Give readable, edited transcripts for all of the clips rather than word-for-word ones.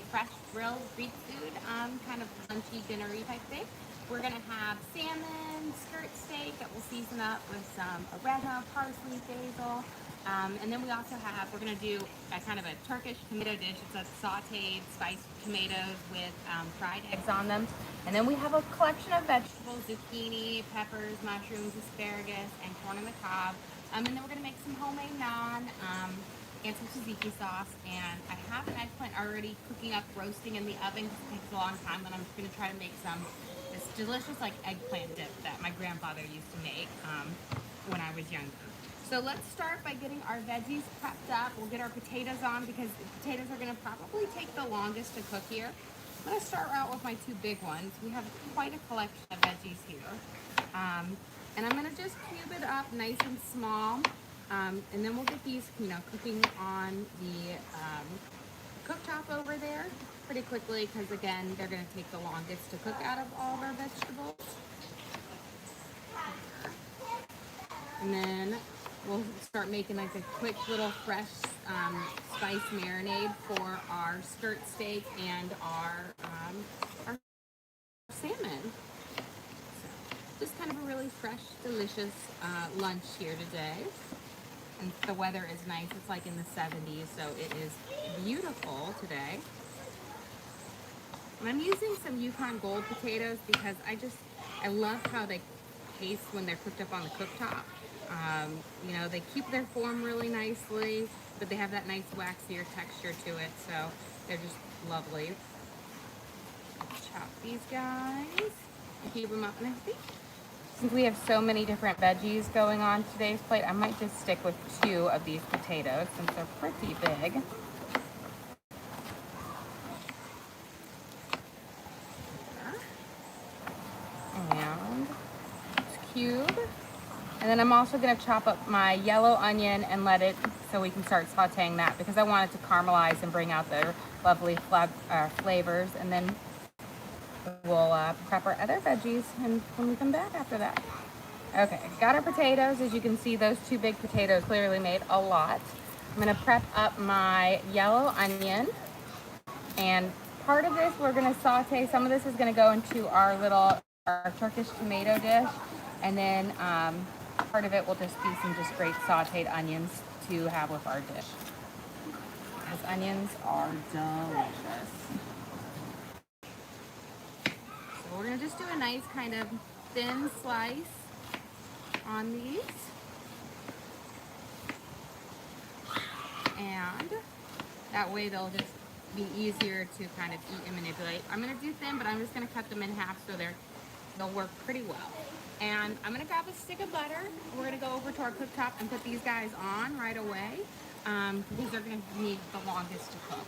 fresh grilled Greek food, kind of lunchy, dinnery type thing. We're gonna have salmon, skirt steak that we'll season up with some oregano, parsley, basil. And then we also have, we're gonna do a kind of a Turkish tomato dish. It's a sauteed spiced tomatoes with fried eggs on them. And then we have a collection of vegetables, zucchini, peppers, mushrooms, asparagus, and corn on the cob. And then we're gonna make some homemade naan and some tzatziki sauce. And I have an eggplant already cooking up, roasting in the oven because it takes a long time. And I'm just gonna try to make this delicious like eggplant dip that my grandfather used to make when I was younger. So let's start by getting our veggies prepped up. We'll get our potatoes on because the potatoes are gonna probably take the longest to cook here. I'm gonna start out with my two big ones. We have quite a collection of veggies here. And I'm gonna just cube it up nice and small. And then we'll get these, cooking on the cooktop over there pretty quickly because again, they're gonna take the longest to cook out of all of our vegetables. And then we'll start making like a quick little fresh spice marinade for our skirt steak and our salmon. So just kind of a really fresh, delicious lunch here today. And the weather is nice. It's like in the 70s, so it is beautiful today. And I'm using some Yukon Gold potatoes because I love how they taste when they're cooked up on the cooktop. They keep their form really nicely, but they have that nice waxier texture to it, so they're just lovely. Chop these guys, keep them up, and I think since we have so many different veggies going on today's plate, I might just stick with 2 of these potatoes since they're pretty big. And cube. And then I'm also going to chop up my yellow onion and let it so we can start sauteing that because I want it to caramelize and bring out their lovely flavors. And then we'll prep our other veggies and when we come back after that. Okay, got our potatoes. As you can see, those 2 big potatoes clearly made a lot. I'm going to prep up my yellow onion. And part of this we're going to saute. Some of this is going to go into our Turkish tomato dish. And then part of it will just be some great sauteed onions to have with our dish. Because onions are delicious. So we're gonna just do a nice kind of thin slice on these. And that way they'll just be easier to kind of eat and manipulate. I'm gonna do thin, but I'm just gonna cut them in half so they'll work pretty well. And I'm gonna grab a stick of butter. We're gonna go over to our cooktop and put these guys on right away because they're gonna need the longest to cook.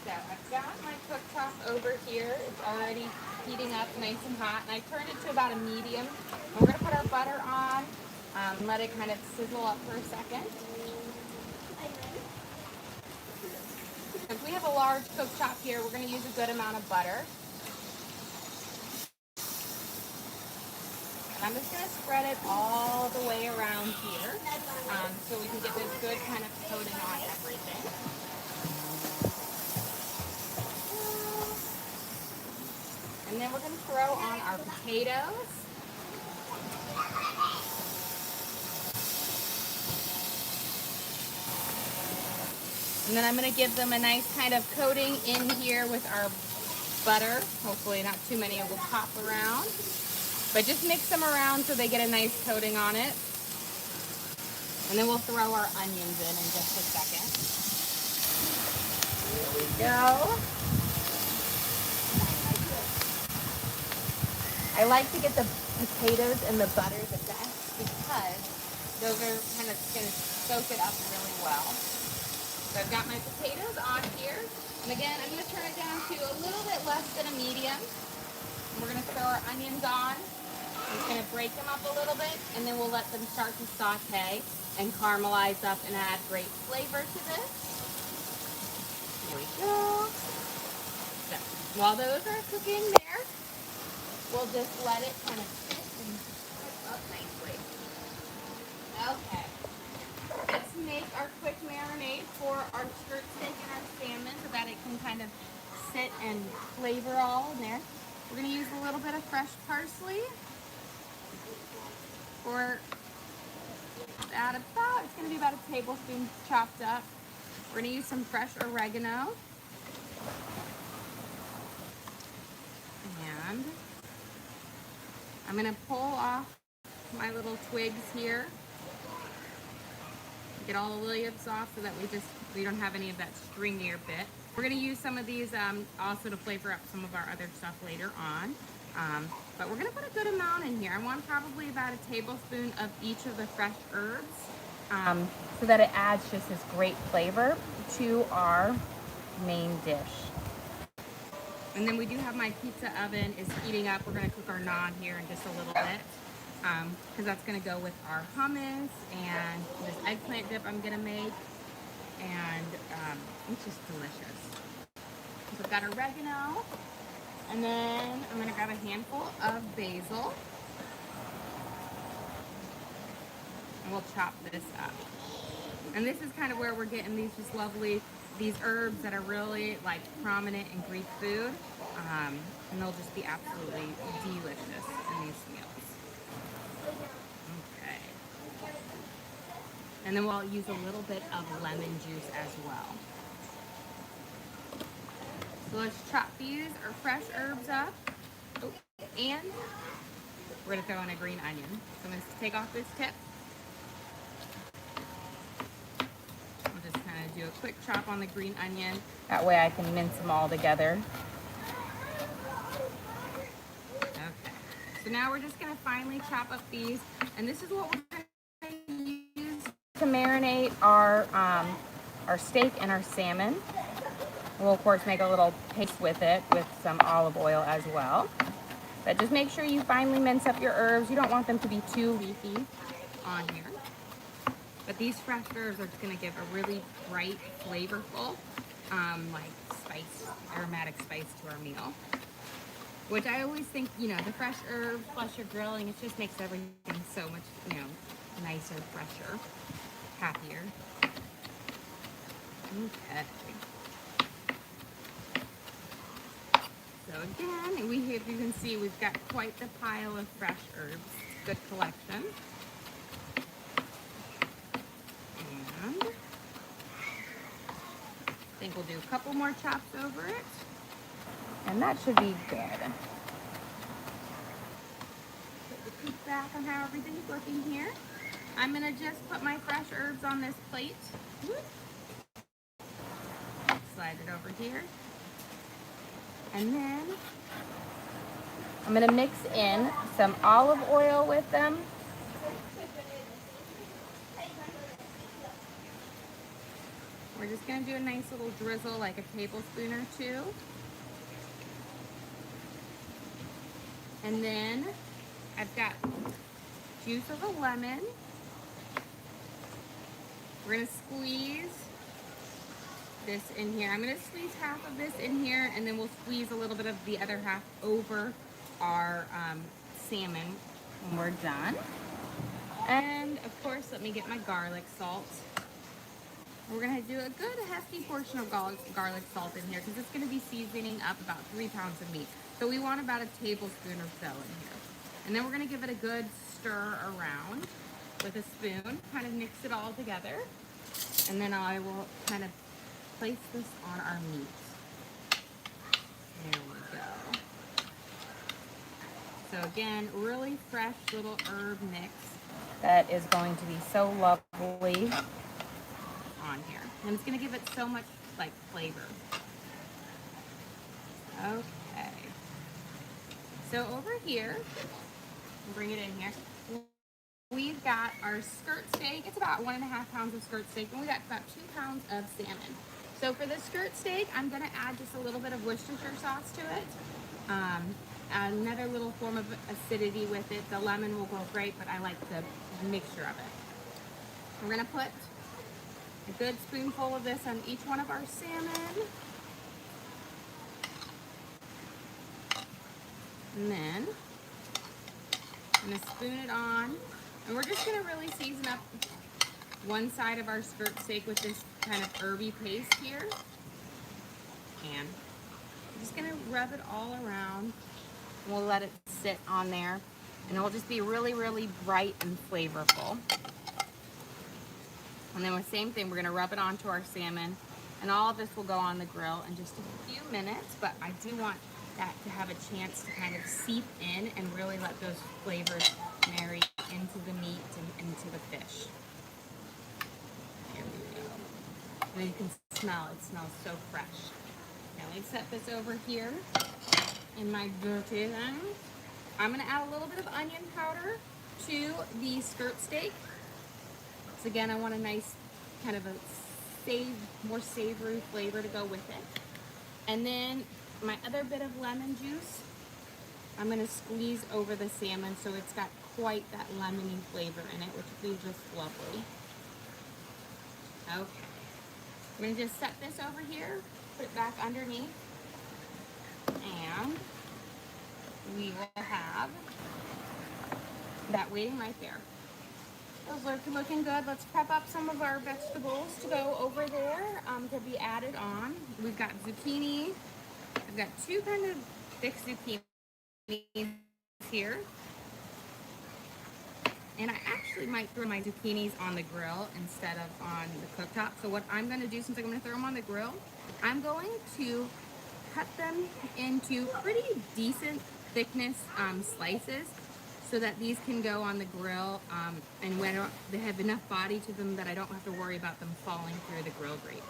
So I've got my cooktop over here. It's already heating up nice and hot, and I turned it to about a medium. And we're gonna put our butter on, let it kind of sizzle up for a second. Since we have a large cooktop here, we're going to use a good amount of butter. And I'm just going to spread it all the way around here so we can get this good kind of coating on everything. And then we're going to throw on our potatoes. And then I'm going to give them a nice kind of coating in here with our butter. Hopefully not too many will pop around. But just mix them around so they get a nice coating on it. And then we'll throw our onions in just a second. There we go. I like to get the potatoes and the butter the best because those are kind of going to soak it up really well. So I've got my potatoes on here. And again, I'm going to turn it down to a little bit less than a medium. And we're going to throw our onions on. I'm just going to break them up a little bit, and then we'll let them start to saute and caramelize up and add great flavor to this. Here we go. So while those are cooking there, we'll just let it kind of sit and cook up nicely. and flavor all in there. We're gonna use a little bit of fresh parsley for it's gonna be about a tablespoon chopped up. We're gonna use some fresh oregano. And I'm gonna pull off my little twigs here. Get all the leaves off so that we don't have any of that stringier bit. We're gonna use some of these also to flavor up some of our other stuff later on. But we're gonna put a good amount in here. I want probably about a tablespoon of each of the fresh herbs so that it adds just this great flavor to our main dish. And then we do have my pizza oven is heating up. We're gonna cook our naan here in just a little bit because that's gonna go with our hummus and this eggplant dip I'm gonna make. And it's just delicious. So I've got oregano, and then I'm gonna grab a handful of basil, and we'll chop this up. And this is kind of where we're getting these just lovely, these herbs that are really like prominent in Greek food, and they'll just be absolutely delicious in these meals. Okay. And then we'll use a little bit of lemon juice as well. So let's chop these or fresh herbs up. Oh, and we're gonna throw in a green onion. So I'm gonna take off this tip. I'll just kind of do a quick chop on the green onion. That way I can mince them all together. Okay. So now we're just gonna finely chop up these, and this is what we're gonna use to marinate our steak and our salmon. We'll of course make a little paste with it with some olive oil as well. But just make sure you finely mince up your herbs. You don't want them to be too leafy on here. But these fresh herbs are just gonna give a really bright, flavorful, like spice, aromatic spice to our meal. Which I always think, you know, the fresh herbs plus your grilling, it just makes everything so much, you know, nicer, fresher, happier. Okay. So again, if you can see, we've got quite the pile of fresh herbs. Good collection. And I think we'll do a couple more chops over it. And that should be good. Put the peek back on how everything's looking here. I'm gonna just put my fresh herbs on this plate. Slide it over here. And then I'm gonna mix in some olive oil with them. We're just gonna do a nice little drizzle, like a tablespoon or two. And then I've got juice of a lemon. We're gonna squeeze this in here. I'm gonna squeeze half of this in here, and then we'll squeeze a little bit of the other half over our salmon when we're done. And of course, let me get my garlic salt. We're gonna do a good hefty portion of garlic salt in here because it's gonna be seasoning up about 3 pounds of meat. So we want about a tablespoon or so in here. And then we're gonna give it a good stir around with a spoon, kind of mix it all together. And then I will kind of place this on our meat. There we go. So again, really fresh little herb mix that is going to be so lovely on here. And it's gonna give it so much like flavor. Okay. So over here, we'll bring it in here. We've got our skirt steak. It's about 1.5 pounds of skirt steak, and we got about 2 pounds of salmon. So for the skirt steak, I'm gonna add just a little bit of Worcestershire sauce to it. Another little form of acidity with it. The lemon will go great, but I like the mixture of it. We're gonna put a good spoonful of this on each one of our salmon. And then I'm gonna spoon it on. And we're just gonna really season up one side of our skirt steak with this kind of herby paste here. And I'm just gonna rub it all around. And we'll let it sit on there. And it'll just be really, really bright and flavorful. And then the same thing, we're gonna rub it onto our salmon. And all of this will go on the grill in just a few minutes, but I do want that to have a chance to kind of seep in and really let those flavors marry into the meat and into the fish. Here we go. And you can smell, it smells so fresh. Now let me set this over here in my dirty thing. I'm gonna add a little bit of onion powder to the skirt steak. So again, I want a nice kind of a more savory flavor to go with it. And then my other bit of lemon juice, I'm gonna squeeze over the salmon so it's got quite that lemony flavor in it, which will be just lovely. Okay, I'm gonna just set this over here, put it back underneath, and we will have that waiting right there. Those are looking good. Let's prep up some of our vegetables to go over there to be added on. We've got zucchini. I've got two kind of thick zucchinis here. And I actually might throw my zucchinis on the grill instead of on the cooktop. So what I'm going to do, since I'm going to throw them on the grill, I'm going to cut them into pretty decent thickness slices, so that these can go on the grill, and when they have enough body to them that I don't have to worry about them falling through the grill grates.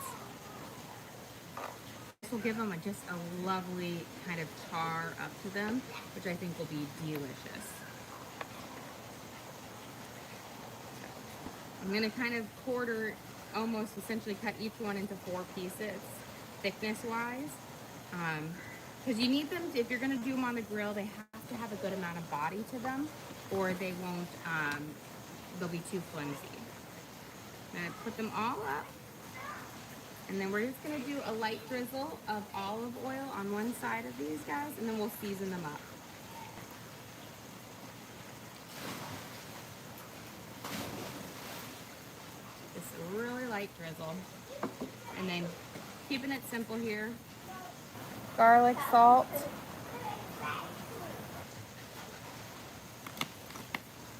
This will give them just a lovely kind of char up to them, which I think will be delicious. I'm going to kind of almost essentially cut each one into 4 pieces, thickness-wise. Because you need them, if you're going to do them on the grill, they have to have a good amount of body to them, or they won't, they'll be too flimsy. I'm going to put them all up, and then we're just going to do a light drizzle of olive oil on one side of these guys, and then we'll season them up. Just a really light drizzle, and then keeping it simple here. Garlic, salt,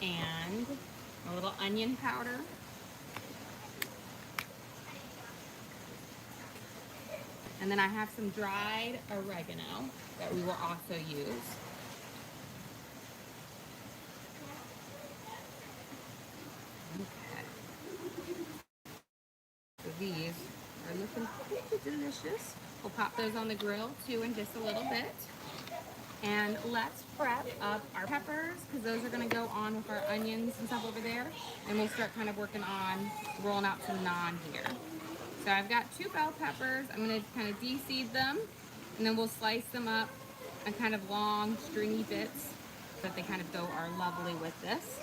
and a little onion powder. And then I have some dried oregano that we will also use. Okay. So these are looking pretty delicious. We'll pop those on the grill too in just a little bit. And let's prep up our peppers, because those are going to go on with our onions and stuff over there. And we'll start kind of working on rolling out some naan here. So I've got 2 bell peppers. I'm going to kind of de-seed them, and then we'll slice them up in kind of long, stringy bits so that they kind of go are lovely with this.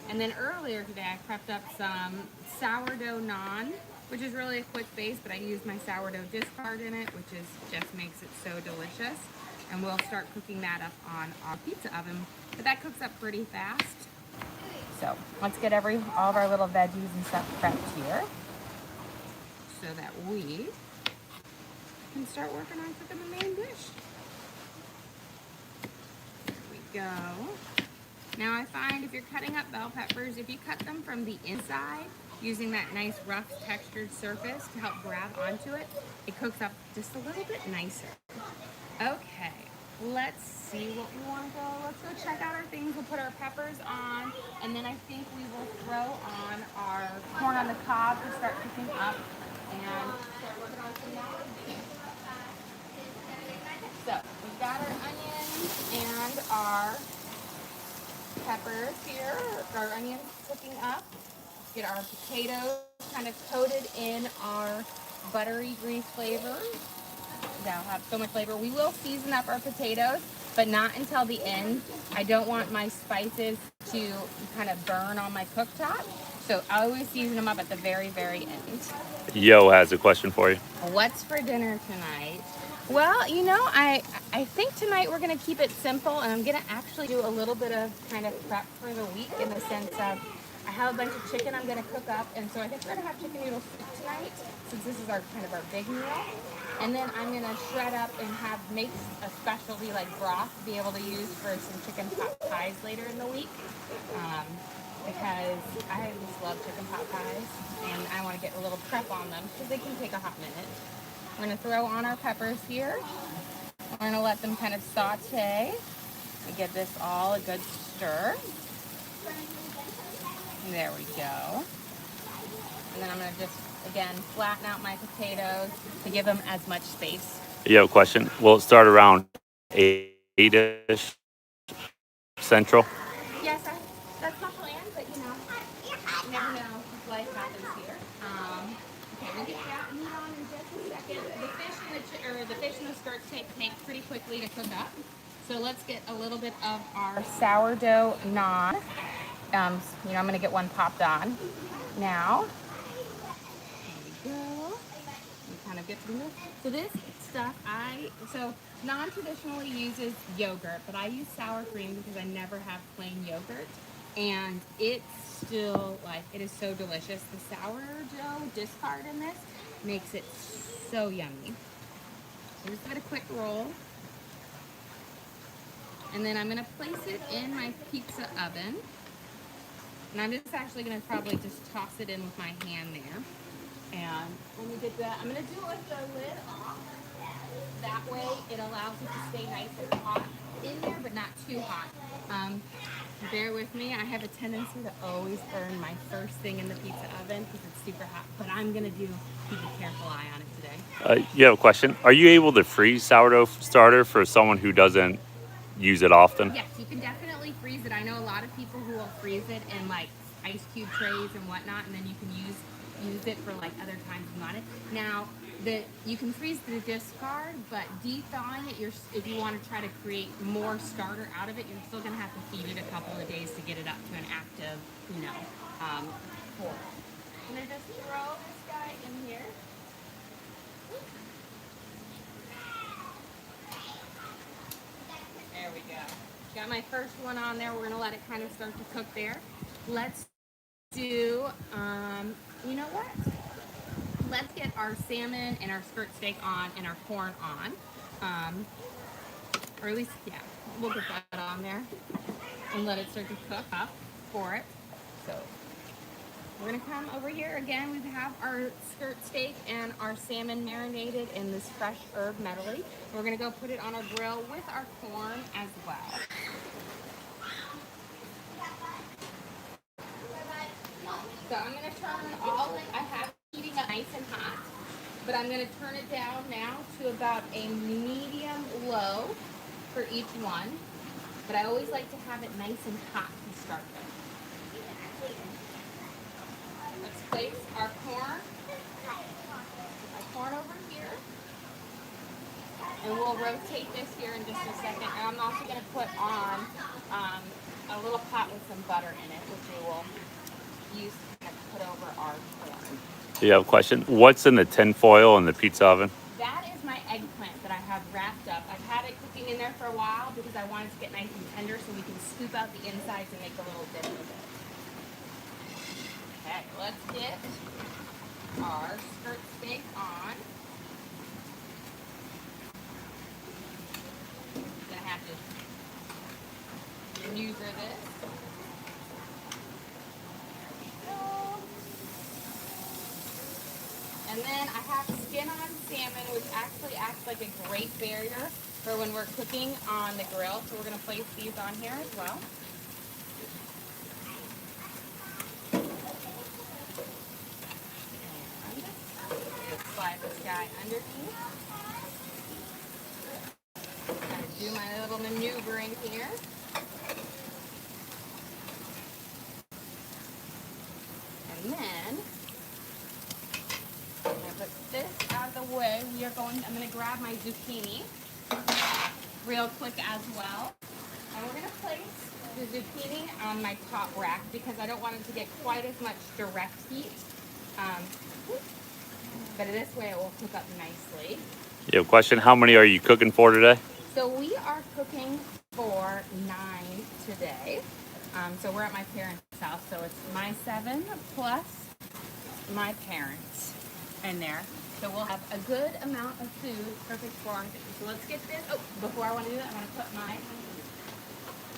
And then earlier today, I prepped up some sourdough naan, which is really a quick base, but I used my sourdough discard in it, which just makes it so delicious. And we'll start cooking that up on our pizza oven, but that cooks up pretty fast. So let's get all of our little veggies and stuff prepped here, so that we can start working on cooking the main dish. There we go. Now I find if you're cutting up bell peppers, if you cut them from the inside, using that nice rough textured surface to help grab onto it, it cooks up just a little bit nicer. Okay, let's see what we want to go. Let's go check out our things. We'll put our peppers on, and then I think we will throw on our corn on the cob to start cooking up and start working on some naan. So we've got our onions and our peppers here, our onions cooking up. Get our potatoes kind of coated in our buttery grease flavor. That'll have so much flavor. We will season up our potatoes, but not until the end. I don't want my spices to kind of burn on my cooktop, so I always season them up at the very, very end. Yo has a question for you. What's for dinner tonight? Well, you know, I think tonight we're going to keep it simple, and I'm going to actually do a little bit of kind of prep for the week, in the sense of I have a bunch of chicken I'm going to cook up, and so I think we're going to have chicken noodle soup tonight, since this is our kind of our big meal. And then I'm gonna shred up and make a specialty like broth to be able to use for some chicken pot pies later in the week. Um, because I just love chicken pot pies and I want to get a little prep on them because they can take a hot minute. We're gonna throw on our peppers here. We're gonna let them kind of saute and give this all a good stir. There we go. And then I'm gonna just, again, flatten out my potatoes to give them as much space. You have a question? Will it start around 8-ish Central? Yes, that's my plan, but you never know if life happens here. Okay, we'll get that meat on in just a second. The fish and the skirt steak take pretty quickly to cook up. So let's get a little bit of our sourdough naan. I'm gonna get one popped on now. There we go. Kind of get through this. So this stuff, naan traditionally uses yogurt, but I use sour cream because I never have plain yogurt. And it's still, it is so delicious. The sourdough discard in this makes it so yummy. So just give it a quick roll. And then I'm gonna place it in my pizza oven. And I'm just actually gonna probably just toss it in with my hand there. And when we get that, I'm gonna do it with the lid off. That way it allows it to stay nice and hot in there, but not too hot. Bear with me, I have a tendency to always burn my first thing in the pizza oven because it's super hot, but I'm gonna keep a careful eye on it today. You have a question? Are you able to freeze sourdough starter for someone who doesn't use it often? Yes, you can definitely freeze it. I know a lot of people who will freeze it in ice cube trays and whatnot, and then you can use it for other times you want it. Now, you can freeze the discard, but de-thawing it, if you want to try to create more starter out of it, you're still going to have to feed it a couple of days to get it up to an active, form. I'm going to just throw this guy in here. There we go. Got my first one on there. We're going to let it kind of start to cook there. Let's do, you know what? Let's get our salmon and our skirt steak on and our corn on. Or at least, yeah, we'll get that on there and let it start to cook up for it. So we're gonna come over here again. We have our skirt steak and our salmon marinated in this fresh herb medley. We're gonna go put it on our grill with our corn as well. So I'm gonna turn I have heating up nice and hot, but I'm going to turn it down now to about a medium low for each one. But I always like to have it nice and hot to start with. Let's place our corn over here. And we'll rotate this here in just a second. And I'm also going to put on a little pot with some butter in it, which we will use to put over our corn. You have a question? What's in the tin foil in the pizza oven? That is my eggplant that I have wrapped up. I've had it cooking in there for a while because I wanted to get nice and tender so we can scoop out the insides and make a little dip with it. Okay, let's get our skirt steak on. I'm gonna have to maneuver this. And then I have skin-on salmon, which actually acts like a great barrier for when we're cooking on the grill. So we're going to place these on here as well. And slide this guy underneath. Kind of do my little maneuvering here. And then put this out of the way. I'm going to grab my zucchini real quick as well. And we're going to place the zucchini on my top rack because I don't want it to get quite as much direct heat. But this way it will cook up nicely. You have a question? How many are you cooking for today? So we are cooking for 9 today. So we're at my parents' house. So it's my 7 plus my parents in there. So we'll have a good amount of food, perfect for our thing. So let's get this. Oh, before I want to do that, I want to put my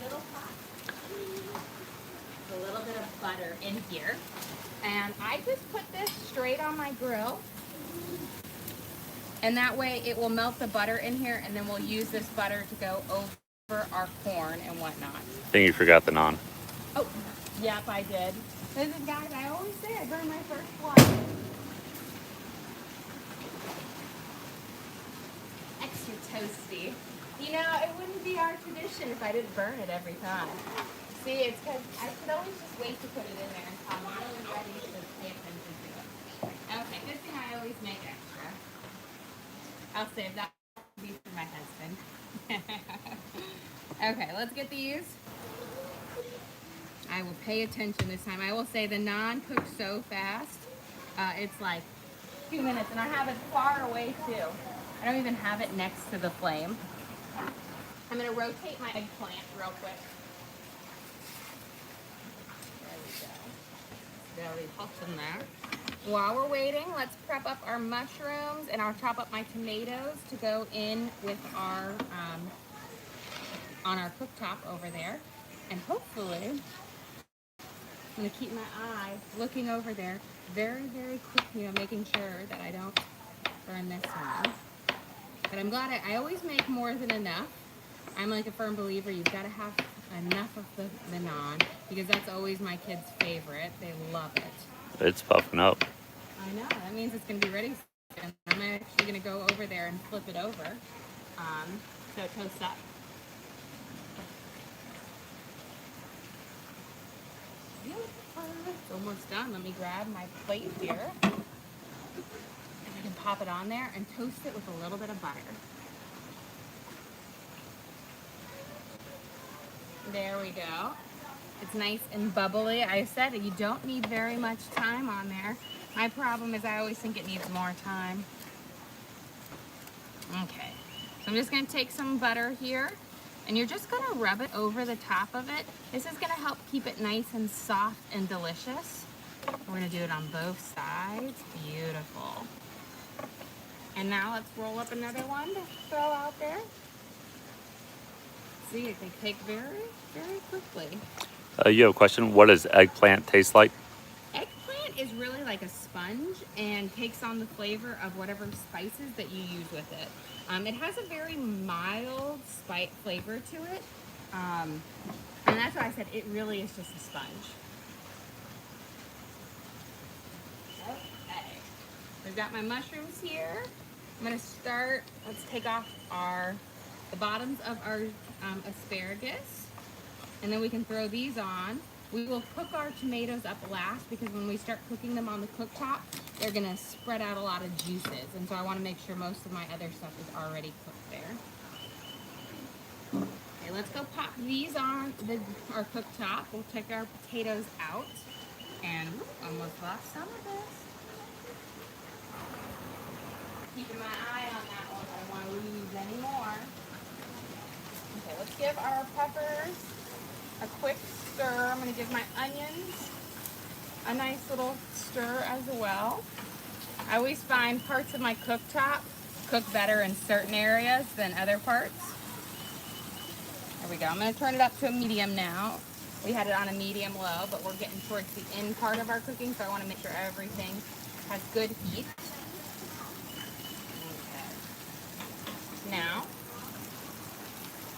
little pot, a little bit of butter in here. And I just put this straight on my grill. And that way it will melt the butter in here, and then we'll use this butter to go over our corn and whatnot. I think you forgot the naan. Oh, yep, I did. Listen, guys, I always say I burned my first one. Extra toasty. You know, it wouldn't be our tradition if I didn't burn it every time. See, it's because I could always just wait to put it in there until I'm really ready to pay attention to it. Okay, good thing I always make extra. I'll save that beef for my husband. Okay, let's get these. I will pay attention this time. I will say the naan cooks so fast. It's like 2 minutes, and I have it far away too. I don't even have it next to the flame. I'm gonna rotate my eggplant real quick. There we go. Very hot in there. While we're waiting, let's prep up our mushrooms, and I'll chop up my tomatoes to go in with our on our cooktop over there. And hopefully, I'm gonna keep my eye looking over there very, very quickly, making sure that I don't burn this one. But I'm glad I always make more than enough. I'm like a firm believer, you've got to have enough of the naan, because that's always my kids' favorite. They love it. It's puffing up. I know, that means it's going to be ready soon. I'm actually going to go over there and flip it over so it toasts up. It's almost done. Let me grab my plate here. And I can pop it on there and toast it with a little bit of butter. There we go. It's nice and bubbly. I said you don't need very much time on there. My problem is I always think it needs more time. Okay, so I'm just gonna take some butter here, and you're just gonna rub it over the top of it. This is gonna help keep it nice and soft and delicious. We're gonna do it on both sides. Beautiful. And now let's roll up another one to throw out there. See, they take very, very quickly. You have a question? What does eggplant taste like? Eggplant is really like a sponge and takes on the flavor of whatever spices that you use with it. It has a very mild spice flavor to it. And that's why I said it really is just a sponge. Okay. We've got my mushrooms here. I'm gonna start, let's take off the bottoms of our asparagus, and then we can throw these on. We will cook our tomatoes up last, because when we start cooking them on the cooktop, they're gonna spread out a lot of juices, and so I wanna make sure most of my other stuff is already cooked there. Okay, let's go pop these on our cooktop. We'll take our potatoes out, and almost lost some of this. Keeping my eye on that one, I don't want to lose any more. Okay, let's give our peppers a quick stir. I'm going to give my onions a nice little stir as well. I always find parts of my cooktop cook better in certain areas than other parts. There we go. I'm going to turn it up to a medium now. We had it on a medium low, but we're getting towards the end part of our cooking, so I want to make sure everything has good heat. Now,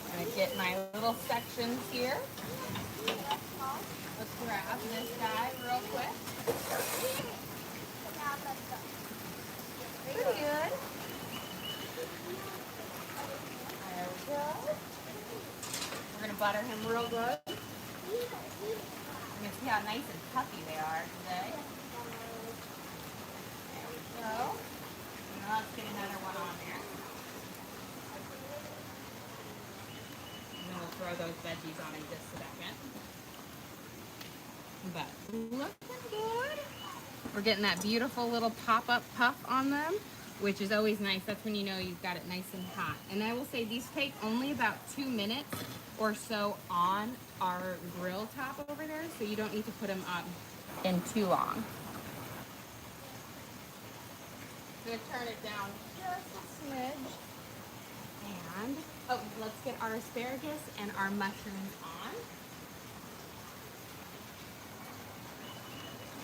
I'm going to get my little sections here. Let's grab this guy real quick. Pretty good. There we go. We're going to butter him real good. You're going to see how nice and puffy they are today. There we go. And now let's get another one on there. Throw those veggies on in just a second. But looking good. We're getting that beautiful little pop-up puff on them, which is always nice. That's when you know you've got it nice and hot. And I will say these take only about 2 minutes or so on our grill top over there, so you don't need to put them on in too long. I'm gonna turn it down just a smidge. And, oh, let's get our asparagus and our mushrooms on.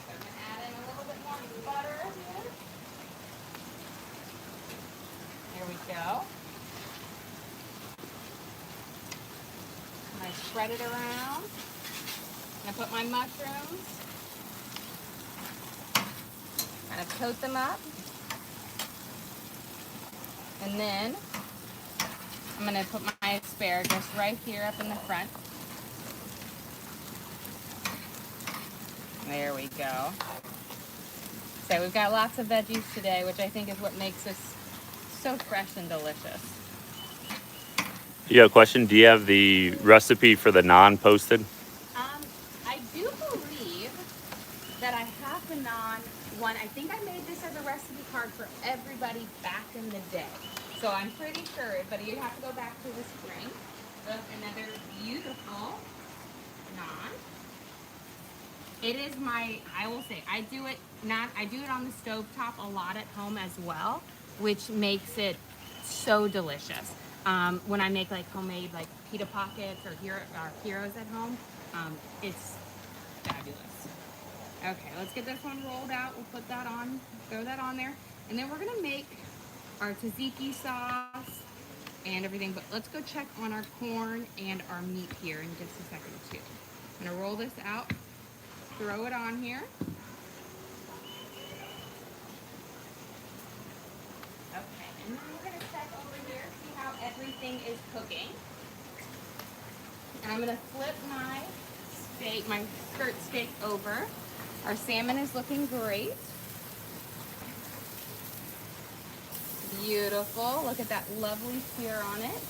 So I'm gonna add in a little bit more butter here. There we go. And I spread it around. I put my mushrooms, kind of coat them up. And then I'm gonna put my asparagus right here up in the front. There we go. So we've got lots of veggies today, which I think is what makes this so fresh and delicious. You have a question? Do you have the recipe for the naan posted? I do believe that I have the naan one. I think I made this as a recipe card for everybody back in the day. So I'm pretty sure, but you have to go back to the spring. Look, another beautiful naan. It is I will say, I do it on the stovetop a lot at home as well, which makes it so delicious. When I make like homemade like pita pockets or heroes at home, it's fabulous. Okay, let's get this one rolled out. We'll put that on, throw that on there. And then we're gonna make our tzatziki sauce and everything, but let's go check on our corn and our meat here in just a second too. I'm gonna roll this out, throw it on here. Okay, and then we're gonna check over here, see how everything is cooking. And I'm gonna flip my skirt steak over. Our salmon is looking great. Beautiful, look at that lovely sear on it.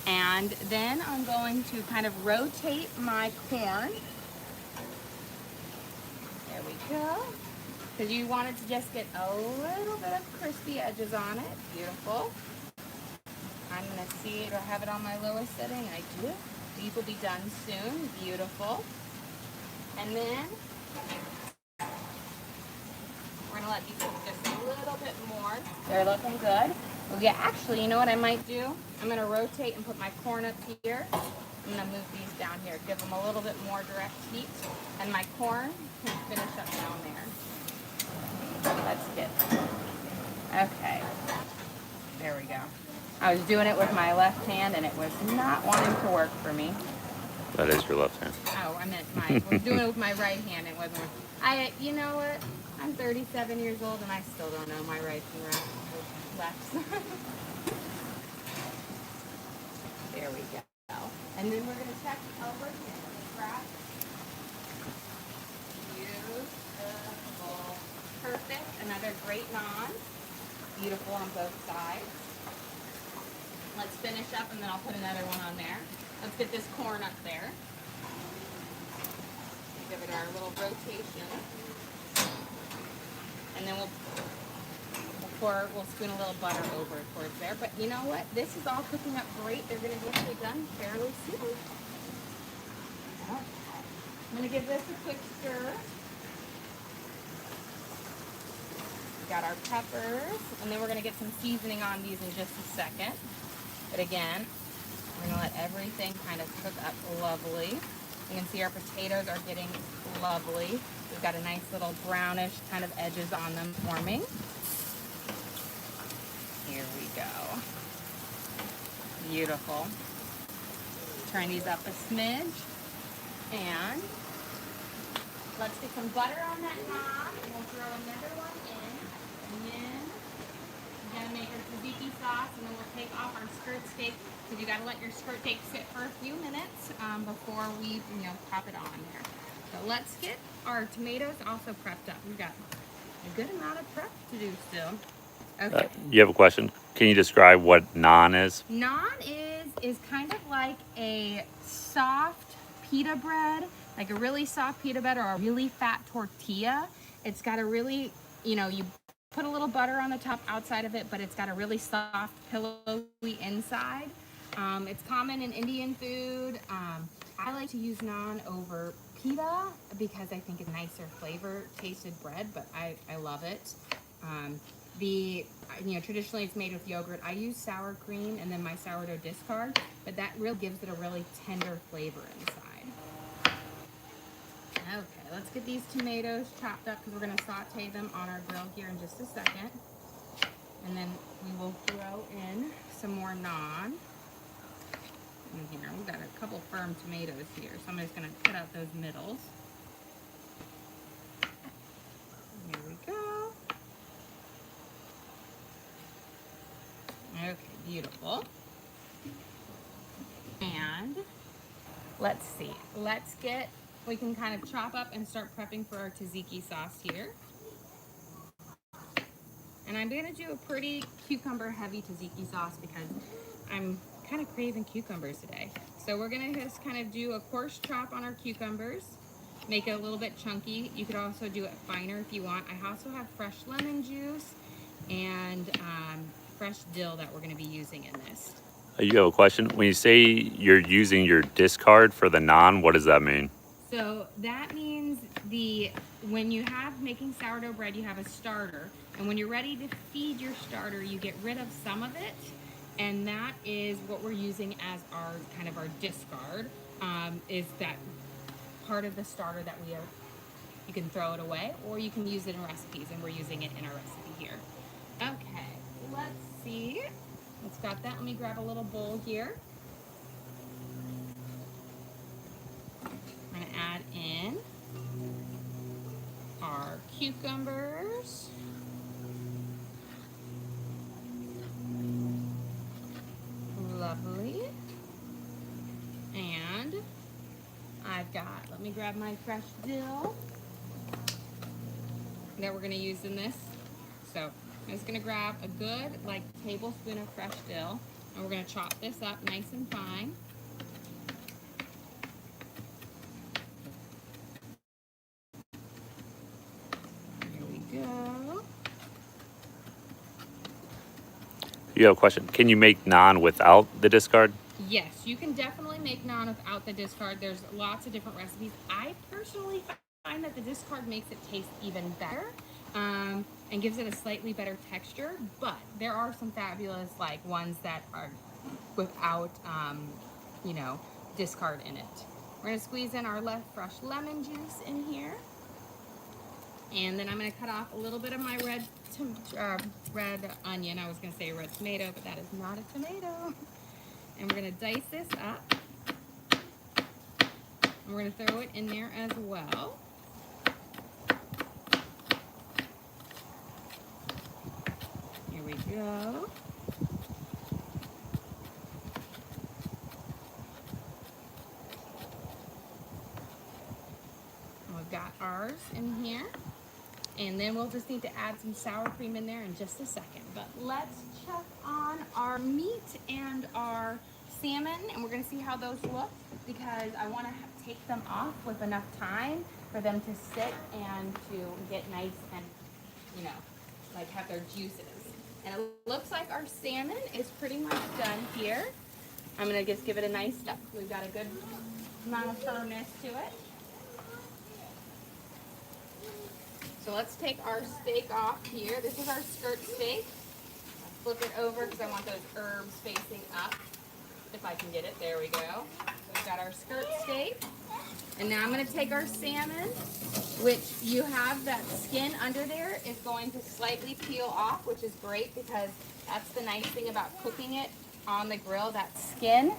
And then I'm going to kind of rotate my corn. There we go. Because you want it to just get a little bit of crispy edges on it. Beautiful. I'm going to see it or have it on my lowest setting. I do. These will be done soon. Beautiful. And then we're going to let these cook just a little bit more. They're looking good. Well, yeah, actually, you know what I might do? I'm going to rotate and put my corn up here. I'm going to move these down here, give them a little bit more direct heat. And my corn can finish up down there. That's good. Okay. There we go. I was doing it with my left hand and it was not wanting to work for me. That is your left hand. Oh, I meant I was doing it with my right hand. It wasn't. You know what? I'm 37 years old and I still don't know my right from left. There we go. And then we're going to check over here. Beautiful. Perfect. Another great naan. Beautiful on both sides. Let's finish up and then I'll put another one on there. Let's get this corn up there. Give it our little rotation. And then we'll spoon a little butter over it towards there. But you know what? This is all cooking up great. They're going to get done fairly soon. Okay. I'm going to give this a quick stir. Got our peppers, and then we're going to get some seasoning on these in just a second. But again, we're going to let everything kind of cook up lovely. You can see our potatoes are getting lovely. We've got a nice little brownish kind of edges on them forming. Here we go. Beautiful. Turn these up a smidge. And let's get some butter on that knob, and we'll throw another one in. And then we're gonna make our tzatziki sauce, and then we'll take off our skirt steak, because you gotta let your skirt steak sit for a few minutes before we, pop it on there. So let's get our tomatoes also prepped up. We've got a good amount of prep to do still. Okay. You have a question? Can you describe what naan is? Naan is kind of like a soft pita bread, like a really soft pita bread or a really fat tortilla. It's got a really, you put a little butter on the top outside of it, but it's got a really soft, pillowy inside. It's common in Indian food. I like to use naan over pita because I think it's nicer flavor tasted bread, but I love it. Traditionally it's made with yogurt. I use sour cream and then my sourdough discard, but that really gives it a really tender flavor inside. Okay, let's get these tomatoes chopped up because we're going to saute them on our grill here in just a second. And then we will throw in some more naan in here. We've got a couple firm tomatoes here, so I'm just going to cut out those middles. Here we go. Okay, beautiful. And let's see. We can kind of chop up and start prepping for our tzatziki sauce here. And I'm going to do a pretty cucumber heavy tzatziki sauce because I'm kind of craving cucumbers today. So we're going to just kind of do a coarse chop on our cucumbers, make it a little bit chunky. You could also do it finer if you want. I also have fresh lemon juice and fresh dill that we're going to be using in this. You have a question? When you say you're using your discard for the naan, what does that mean? So that means when you have making sourdough bread, you have a starter. And when you're ready to feed your starter, you get rid of some of it. And that is what we're using as our kind of our discard, is that part of the starter that we have. You can throw it away or you can use it in recipes, and we're using it in our recipe here. Okay, let's see. It's got that. Let me grab a little bowl here. I'm going to add in our cucumbers. Lovely. And I've got, let me grab my fresh dill that we're going to use in this. So I'm just going to grab a good tablespoon of fresh dill, and we're going to chop this up nice and fine. Here we go. You have a question? Can you make naan without the discard? Yes, you can definitely make naan without the discard. There's lots of different recipes. I personally find that the discard makes it taste even better. And gives it a slightly better texture, but there are some fabulous ones that are without discard in it. We're gonna squeeze in our fresh lemon juice in here, and then I'm gonna cut off a little bit of my red onion. I was gonna say red tomato, but that is not a tomato. And we're gonna dice this up, and we're gonna throw it in there as well. Go. We've got ours in here, and then we'll just need to add some sour cream in there in just a second. But let's check on our meat and our salmon, and we're going to see how those look, because I want to take them off with enough time for them to sit and to get nice and have their juices. And it looks like our salmon is pretty much done here. I'm going to just give it a nice stuff. We've got a good amount of firmness to it. So let's take our steak off here. This is our skirt steak. Flip it over because I want those herbs facing up. If I can get it. There we go. So we've got our skirt steak. And now I'm going to take our salmon, which you have that skin under there is going to slightly peel off, which is great because that's the nice thing about cooking it on the grill. That skin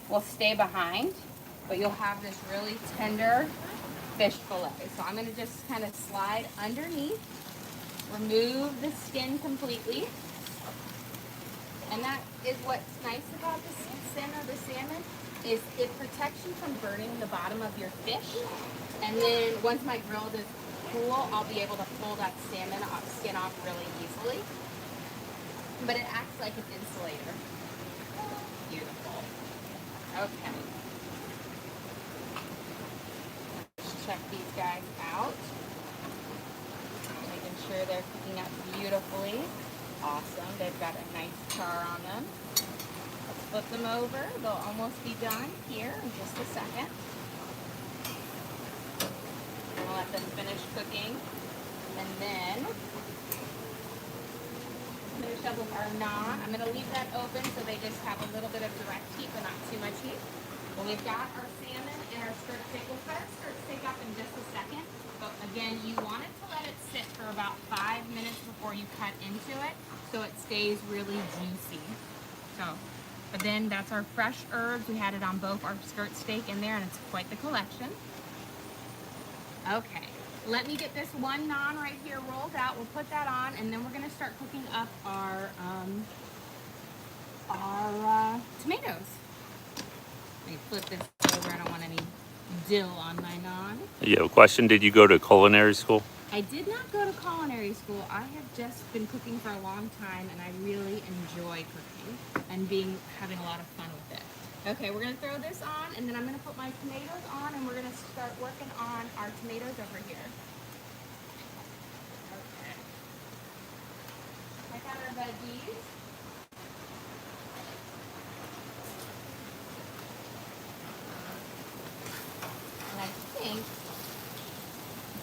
will stay behind, but you'll have this really tender fish fillet. So I'm going to just kind of slide underneath, remove the skin completely. And that is what's nice about the skin of the salmon, is it protects you from burning the bottom of your fish. And then once my grill is cool, I'll be able to pull that skin off really easily. But it acts like an insulator. Beautiful. Okay. Let's check these guys out. Making sure they're cooking up beautifully. Awesome. They've got a nice char on them. Let's flip them over. They'll almost be done here in just a second. We'll let them finish cooking. And then up with our naan. I'm going to leave that open so they just have a little bit of direct heat, but not too much heat. Well, we've got our salmon and our skirt steak. We'll cut our skirt steak up in just a second. But again, you want it to let it sit for about 5 minutes before you cut into it so it stays really juicy. But then that's our fresh herbs. We had it on both our skirt steak in there, and it's quite the collection. Okay, let me get this one naan right here rolled out. We'll put that on, and then we're gonna start cooking up our tomatoes. Let me flip this over. I don't want any dill on my naan. You have a question? Did you go to culinary school? I did not go to culinary school. I have just been cooking for a long time, and I really enjoy cooking and having a lot of fun with it. Okay, we're gonna throw this on, and then I'm gonna put my tomatoes on, and we're gonna start working on our tomatoes over here. Okay. Check out our veggies. And I think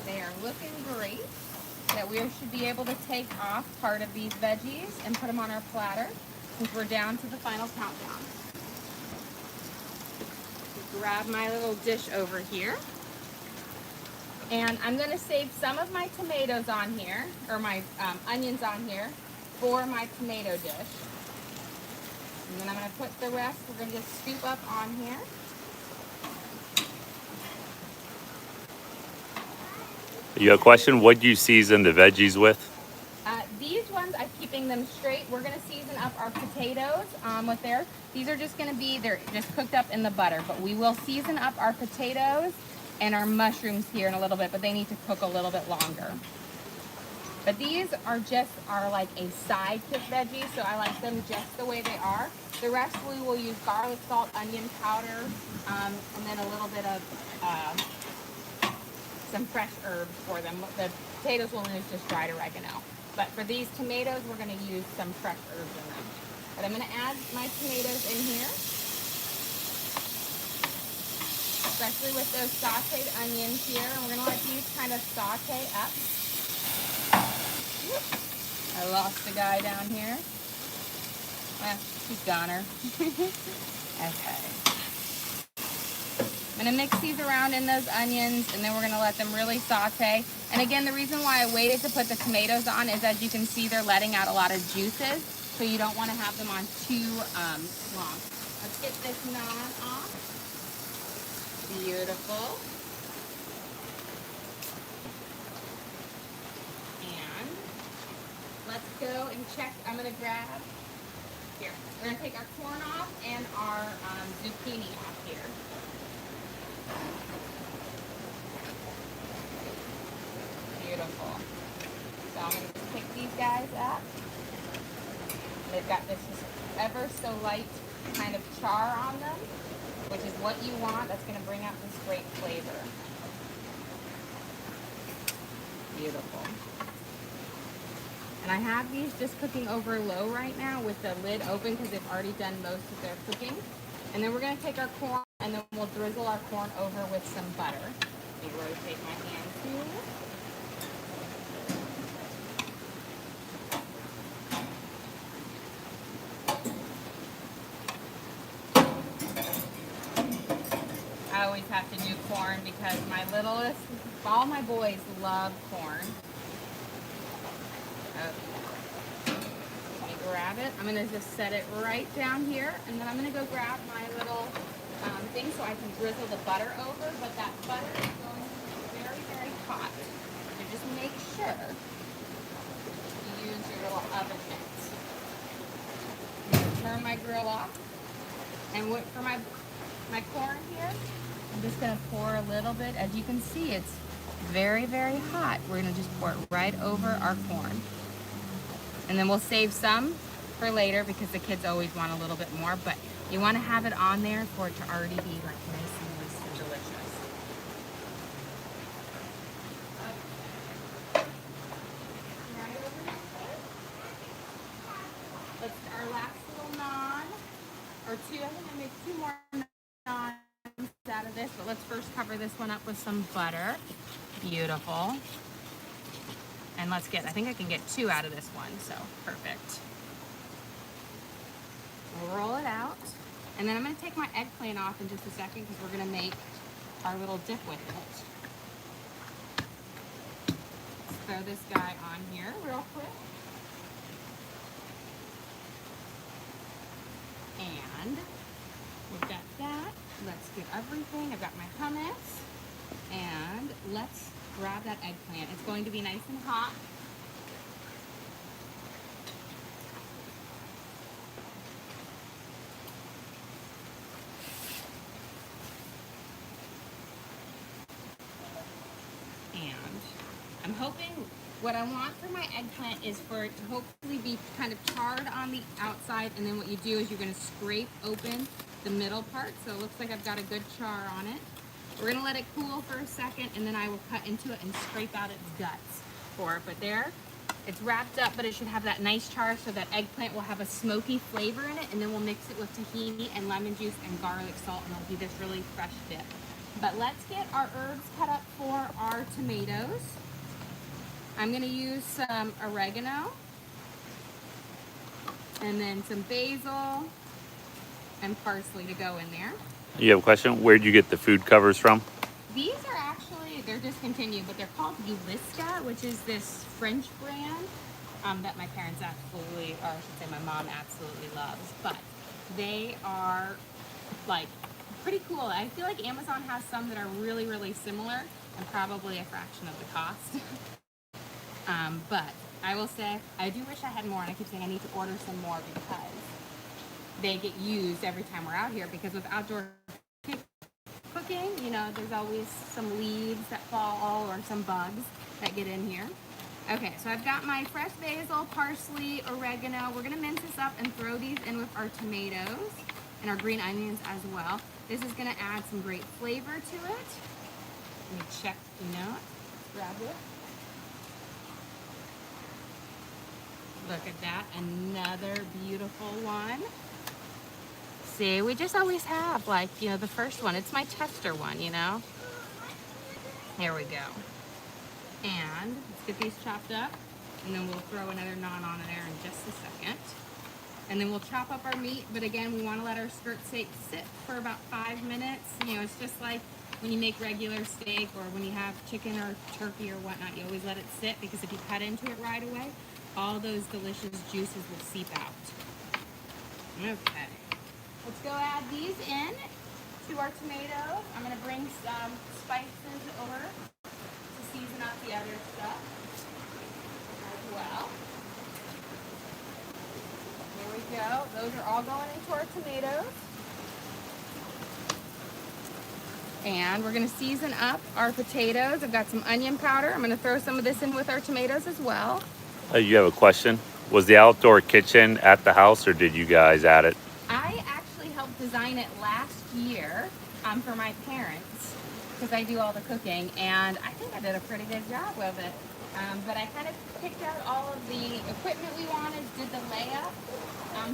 they are looking great. That we should be able to take off part of these veggies and put them on our platter since we're down to the final countdown. Grab my little dish over here. And I'm going to save some of my tomatoes on here, or my onions on here, for my tomato dish. And then I'm going to put the rest, we're going to just scoop up on here. You have a question? What do you season the veggies with? These ones, I'm keeping them straight. We're going to season up our potatoes with there. These are just going to be, they're just cooked up in the butter, but we will season up our potatoes and our mushrooms here in a little bit, but they need to cook a little bit longer. But these are like a sidekick veggie, so I like them just the way they are. The rest we will use garlic, salt, onion powder, and then a little bit of some fresh herbs for them. The potatoes will use just dried oregano. But for these tomatoes, we're going to use some fresh herbs in them. But I'm going to add my tomatoes in here, especially with those sauteed onions here. And we're going to let these kind of saute up. I lost the guy down here. Well, he's goner. Okay. I'm going to mix these around in those onions, and then we're going to let them really saute. And again, the reason why I waited to put the tomatoes on is, as you can see, they're letting out a lot of juices, so you don't want to have them on too long. Let's get this naan off. Beautiful. And let's go and check. I'm going to grab, here, we're going to take our corn off and our zucchini off here. Beautiful. So I'm going to just pick these guys up. They've got this ever so light kind of char on them, which is what you want. That's going to bring out this great flavor. Beautiful. And I have these just cooking over low right now with the lid open because they've already done most of their cooking. And then we're going to take our corn and then we'll drizzle our corn over with some butter. Let me rotate my hand here. I always have to do corn because my littlest, all my boys love corn. Okay. Let me grab it. I'm going to just set it right down here, and then I'm going to go grab my little thing so I can drizzle the butter over, but that butter is going to be very, very hot. So just make sure you use your little oven mitts. I'm going to turn my grill off, and for my corn here, I'm just going to pour a little bit. As you can see, it's very, very hot. We're going to just pour it right over our corn. And then we'll save some for later because the kids always want a little bit more, but you want to have it on there for it to already be like nice and moist and delicious. Right over here. Let's our last little naan, or two. I think I made two more naans out of this, but let's first cover this one up with some butter. Beautiful. And let's get, I think I can get two out of this one, so perfect. We'll roll it out. And then I'm going to take my eggplant off in just a second because we're going to make our little dip with it. Let's throw this guy on here real quick. And we've got that. Let's get everything. I've got my hummus. And let's grab that eggplant. It's going to be nice and hot. I'm hoping what I want for my eggplant is for it to hopefully be kind of charred on the outside, and then what you do is you're going to scrape open the middle part so it looks like I've got a good char on it. We're going to let it cool for a second, and then I will cut into it and scrape out its guts for it. But there, it's wrapped up, but it should have that nice char so that eggplant will have a smoky flavor in it, and then we'll mix it with tahini and lemon juice and garlic salt, and it'll be this really fresh dip. But let's get our herbs cut up for our tomatoes. I'm going to use some oregano and then some basil and parsley to go in there. You have a question? Where'd you get the food covers from? These are actually, they're discontinued, but they're called Ulisca, which is this French brand that my parents absolutely, or I should say my mom absolutely loves. But they are like pretty cool. I feel like Amazon has some that are really, really similar and probably a fraction of the cost. But I will say, I do wish I had more, and I keep saying I need to order some more because they get used every time we're out here, because with outdoor cooking, you know, there's always some leaves that fall or some bugs that get in here. Okay, so I've got my fresh basil, parsley, oregano. We're gonna mince this up and throw these in with our tomatoes and our green onions as well. This is gonna add some great flavor to it. Let me check the note. Grab it. Look at that, another beautiful one. See, we just always have, like, you know, the first one. It's my tester one, you know. Here we go. And let's get these chopped up, and then we'll throw another naan on there in just a second. And then we'll chop up our meat, but again, we want to let our skirt steak sit for about 5 minutes. You know, it's just like when you make regular steak or when you have chicken or turkey or whatnot, you always let it sit, because if you cut into it right away, all those delicious juices will seep out. Okay, let's go add these in to our tomatoes. I'm gonna bring some spices over to season up the other stuff as well. Here we go. Those are all going into our tomatoes. And we're gonna season up our potatoes. I've got some onion powder. I'm gonna throw some of this in with our tomatoes as well. You have a question? Was the outdoor kitchen at the house, or did you guys add it? I actually helped design it last year for my parents, because I do all the cooking, and I think I did a pretty good job with it. But I kind of picked out all of the equipment we wanted, did the layup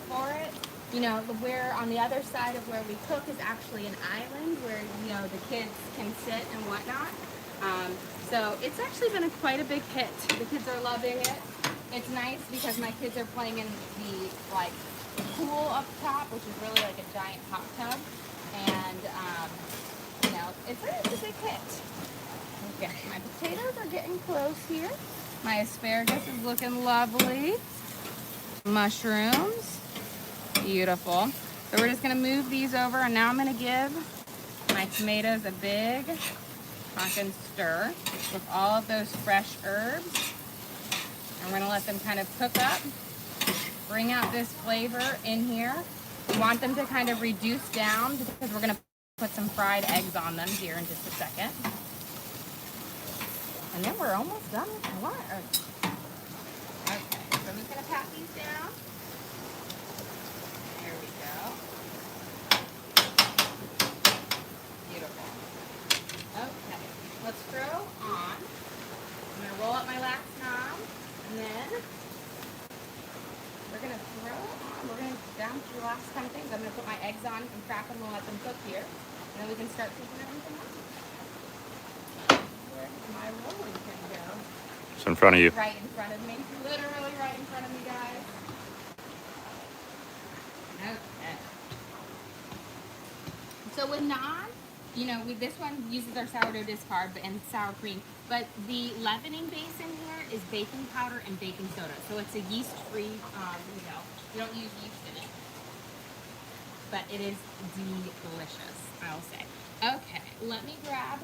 for it. You know, where on the other side of where we cook is actually an island where, you know, the kids can sit and whatnot. So it's actually been quite a big hit. The kids are loving it. It's nice because my kids are playing in the pool up top, which is really like a giant hot tub. And, you know, it's a big hit. Okay, my potatoes are getting close here. My asparagus is looking lovely. Mushrooms, beautiful. So we're just gonna move these over, and now I'm gonna give my tomatoes a big fucking stir with all of those fresh herbs. And we're gonna let them kind of cook up, bring out this flavor in here. We want them to kind of reduce down because we're gonna put some fried eggs on them here in just a second. And then we're almost done with the water. Okay, so I'm just gonna pat these down. There we go. Beautiful. Okay, let's throw on. I'm gonna roll up my last knob, and then we're gonna down to the last kind of things. I'm gonna put my eggs on and crack them and let them cook here. And then we can start cooking everything up. Where did my rolling pin go? It's in front of you. Right in front of me. Literally right in front of me, guys. Okay. So with naan, you know, this one uses our sourdough discard and sour cream, but the leavening base in here is baking powder and baking soda. So it's a yeast-free meal. You don't use yeast in it, but it is delicious, I'll say. Okay, let me grab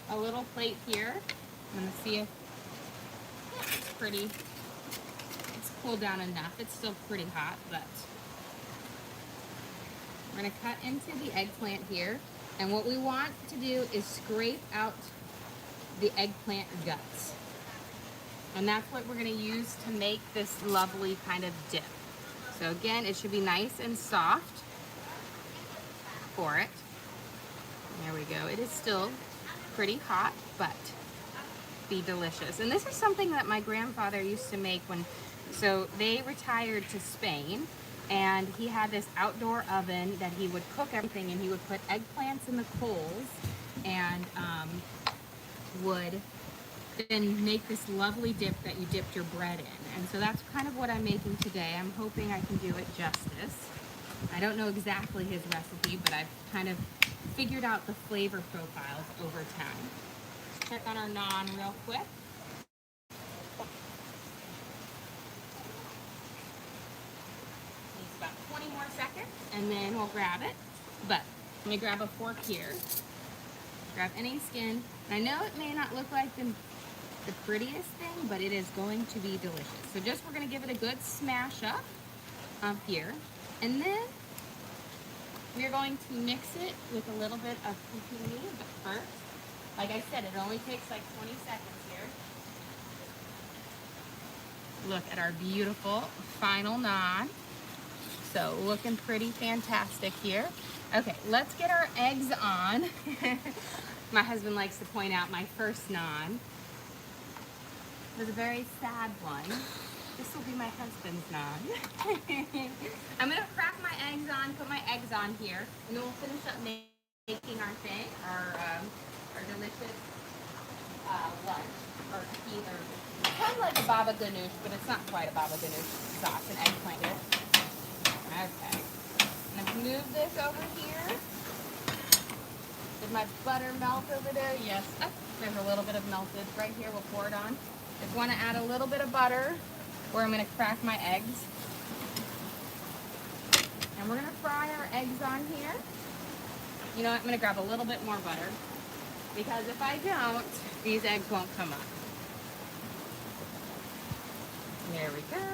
a little plate here. I'm gonna see if it's pretty. It's cooled down enough. It's still pretty hot, but we're gonna cut into the eggplant here. And what we want to do is scrape out the eggplant guts. And that's what we're gonna use to make this lovely kind of dip. So again, it should be nice and soft for it. There we go. It is still pretty hot, but be delicious. And this is something that my grandfather used to make so they retired to Spain, and he had this outdoor oven that he would cook everything, and he would put eggplants in the coals and would then make this lovely dip that you dipped your bread in. And so that's kind of what I'm making today. I'm hoping I can do it justice. I don't know exactly his recipe, but I've kind of figured out the flavor profiles over time. Check on our naan real quick. Needs about 20 more seconds, and then we'll grab it. But let me grab a fork here. Grab any skin. I know it may not look like the prettiest thing, but it is going to be delicious. So just we're going to give it a good smash up here, and then we're going to mix it with a little bit of tahini. But first, like I said, it only takes like 20 seconds here. Look at our beautiful final naan. So looking pretty fantastic here. Okay, let's get our eggs on. My husband likes to point out my first naan was a very sad one. This will be my husband's naan. I'm gonna crack my eggs on, put my eggs on here, and then we'll finish up making our thing, our delicious lunch, or either kind of like a baba ganoush, but it's not quite a baba ganoush sauce, an eggplant dish. Okay, I'm gonna move this over here. Did my butter melt over there? Yes. Oh, there's a little bit of melted right here. We'll pour it on. Just want to add a little bit of butter where I'm going to crack my eggs. And we're going to fry our eggs on here. You know what? I'm going to grab a little bit more butter, because if I don't, these eggs won't come up. There we go.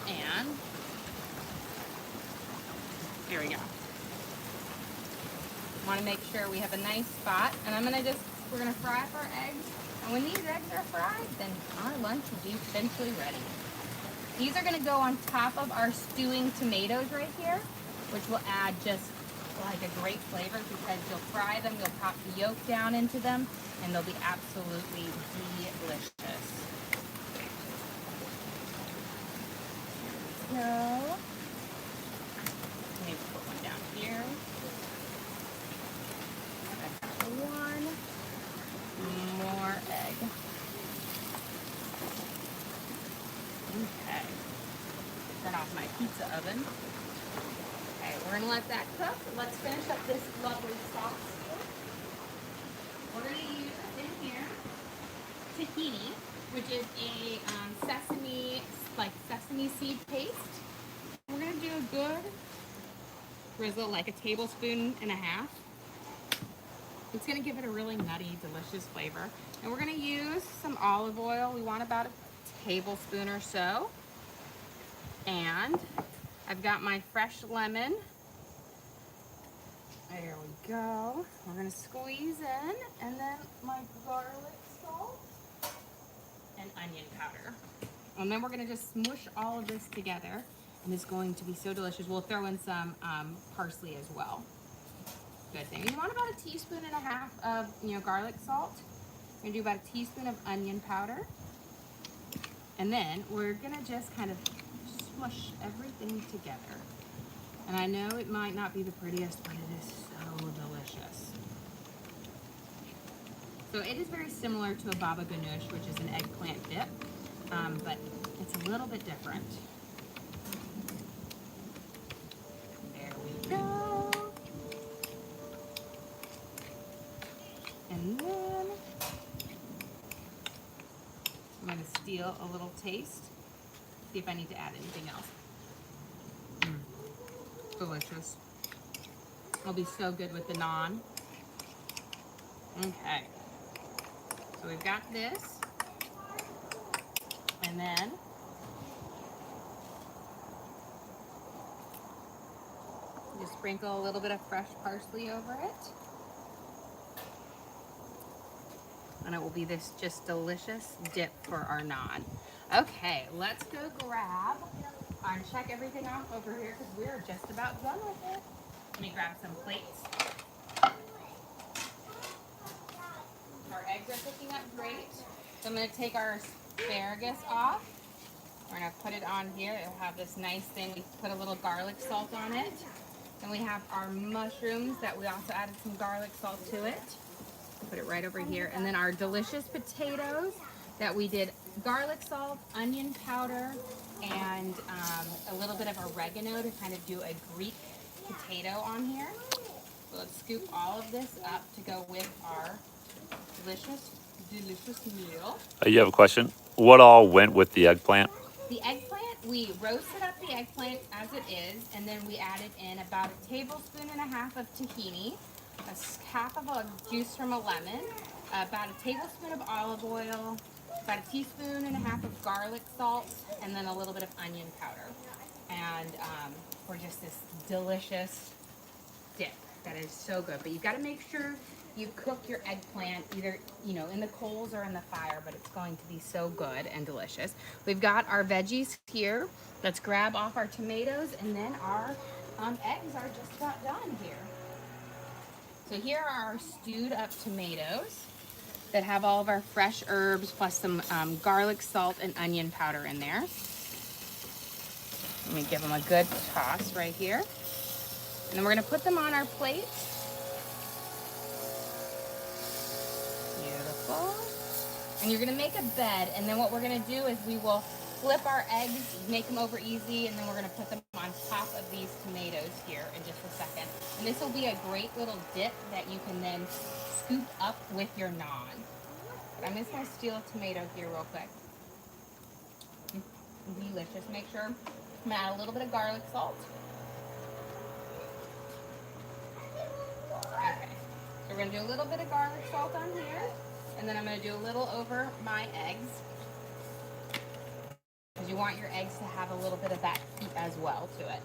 And here we go. Want to make sure we have a nice spot, and we're gonna fry up our eggs. And when these eggs are fried, then our lunch will be essentially ready. These are gonna go on top of our stewing tomatoes right here, which will add just like a great flavor, because you'll fry them, you'll pop the yolk down into them, and they'll be absolutely delicious. So, maybe put one down here. One more egg. Okay. Turn off my pizza oven. Okay, we're gonna let that cook. Let's finish up this lovely sauce here. We're gonna use in here tahini, which is a sesame seed paste. We're gonna do a good drizzle, like a tablespoon and a half. It's going to give it a really nutty, delicious flavor. And we're going to use some olive oil. We want about a tablespoon or so. And I've got my fresh lemon. There we go. We're going to squeeze in. And then my garlic salt and onion powder. And then we're going to just smush all of this together. And it's going to be so delicious. We'll throw in some parsley as well. Good thing. You want about a teaspoon and a half of garlic salt. We're gonna do about a teaspoon of onion powder, and then we're gonna just kind of smush everything together. And I know it might not be the prettiest, but it is so delicious. So it is very similar to a baba ganoush, which is an eggplant dip, but it's a little bit different. feel a little taste. See if I need to add anything else. Delicious. It'll be so good with the naan. Okay. So we've got this. And then just sprinkle a little bit of fresh parsley over it. And it will be this just delicious dip for our naan. Okay, let's go grab and check everything off over here because we're just about done with it. Let me grab some plates. Our eggs are cooking up great. So I'm going to take our asparagus off. We're going to put it on here. It'll have this nice thing. We put a little garlic salt on it. Then we have our mushrooms that we also added some garlic salt to it. Put it right over here. And then our delicious potatoes that we did garlic salt, onion powder, and a little bit of oregano to kind of do a Greek potato on here. So let's scoop all of this up to go with our delicious meal. You have a question? What all went with the eggplant? The eggplant, we roasted up the eggplant as it is, and then we added in about a tablespoon and a half of tahini, half of a juice from a lemon, about a tablespoon of olive oil, about a teaspoon and a half of garlic salt, and then a little bit of onion powder. And for just this delicious dip that is so good. But you've got to make sure you cook your eggplant either, you know, in the coals or in the fire, but it's going to be so good and delicious. We've got our veggies here. Let's grab off our tomatoes, and then our eggs are just about done here. So here are our stewed up tomatoes that have all of our fresh herbs plus some garlic, salt, and onion powder in there. Let me give them a good toss right here. And then we're gonna put them on our plate. Beautiful. And you're gonna make a bed, and then what we're gonna do is we will flip our eggs, make them over easy, and then we're gonna put them on top of these tomatoes here in just a second. And this will be a great little dip that you can then scoop up with your naan. But I'm just gonna steal a tomato here real quick. Delicious. Make sure I'm gonna add a little bit of garlic salt. Okay, so we're gonna do a little bit of garlic salt on here, and then I'm gonna do a little over my eggs, because you want your eggs to have a little bit of that heat as well to it.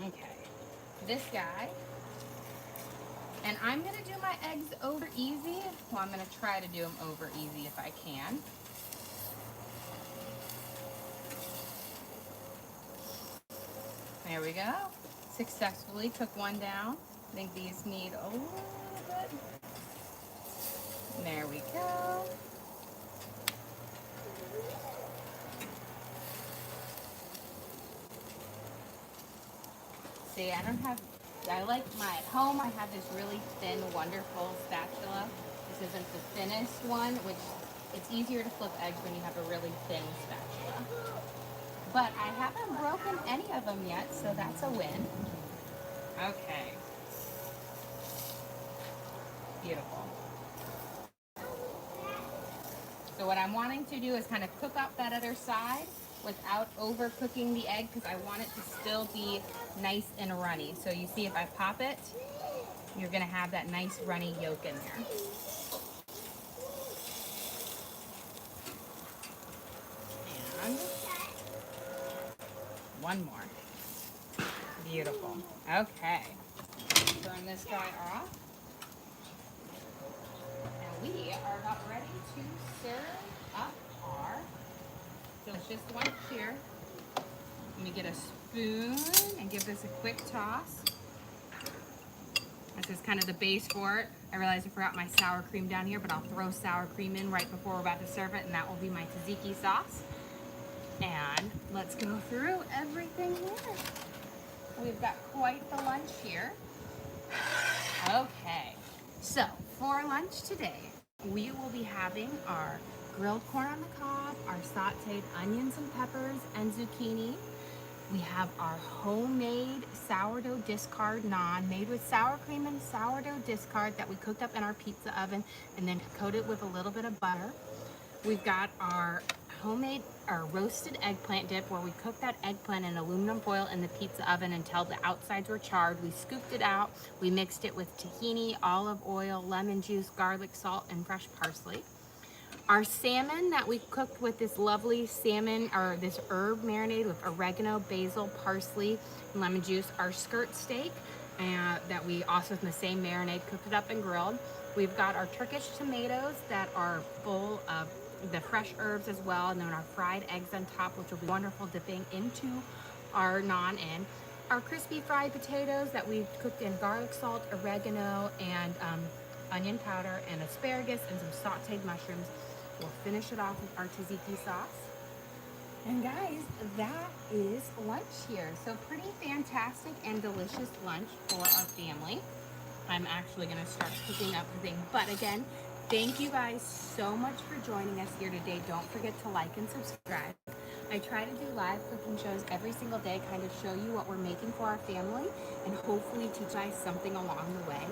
Okay, this guy, and I'm gonna do my eggs over easy. Well, I'm gonna try to do them over easy if I can. There we go. Successfully took one down. I think these need a little bit. There we go. See, I like my, at home I have this really thin, wonderful spatula. This isn't the thinnest one, which it's easier to flip eggs when you have a really thin spatula. But I haven't broken any of them yet, so that's a win. Okay. Beautiful. So what I'm wanting to do is kind of cook up that other side without overcooking the egg, because I want it to still be nice and runny. So you see, if I pop it, you're gonna have that nice runny yolk in there. And one more. Beautiful. Okay. Turn this guy off. And we are about ready to serve up our delicious lunch here. Let me get a spoon and give this a quick toss. This is kind of the base for it. I realized I forgot my sour cream down here, but I'll throw sour cream in right before we're about to serve it, and that will be my tzatziki sauce. And let's go through everything here. We've got quite the lunch here. Okay, so for lunch today, we will be having our grilled corn on the cob, our sauteed onions and peppers and zucchini. We have our homemade sourdough discard naan made with sour cream and sourdough discard that we cooked up in our pizza oven and then coated with a little bit of butter. We've got our homemade or roasted eggplant dip, where we cooked that eggplant in aluminum foil in the pizza oven until the outsides were charred. We scooped it out. We mixed it with tahini, olive oil, lemon juice, garlic, salt, and fresh parsley. Our salmon that we cooked with this lovely salmon or this herb marinade with oregano, basil, parsley, and lemon juice. Our skirt steak that we also in the same marinade cooked it up and grilled. We've got our Turkish tomatoes that are full of the fresh herbs as well, and then our fried eggs on top, which will be wonderful dipping into our naan in. Our crispy fried potatoes that we cooked in garlic salt, oregano, and onion powder, and asparagus, and some sauteed mushrooms. We'll finish it off with our tzatziki sauce. And guys, that is lunch here. So pretty fantastic and delicious lunch for our family. I'm actually gonna start cooking up the thing. But again, thank you guys so much for joining us here today. Don't forget to like and subscribe. I try to do live cooking shows every single day, kind of show you what we're making for our family and hopefully teach you guys something along the way.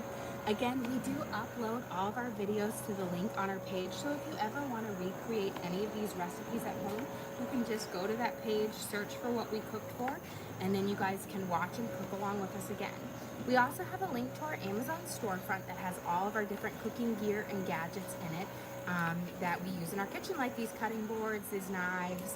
Again, we do upload all of our videos to the link on our page, so if you ever want to recreate any of these recipes at home, you can just go to that page, search for what we cooked for, and then you guys can watch and cook along with us again. We also have a link to our Amazon storefront that has all of our different cooking gear and gadgets in it that we use in our kitchen, like these cutting boards, these knives,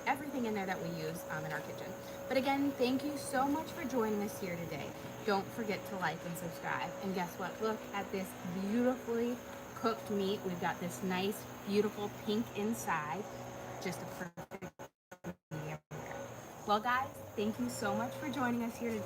everything in there that we use in our kitchen. But again, thank you so much for joining us here today. Don't forget to like and subscribe. And guess what? Look at this beautifully cooked meat. We've got this nice, beautiful pink inside. Just a perfect medium rare. Well, guys, thank you so much for joining us here today.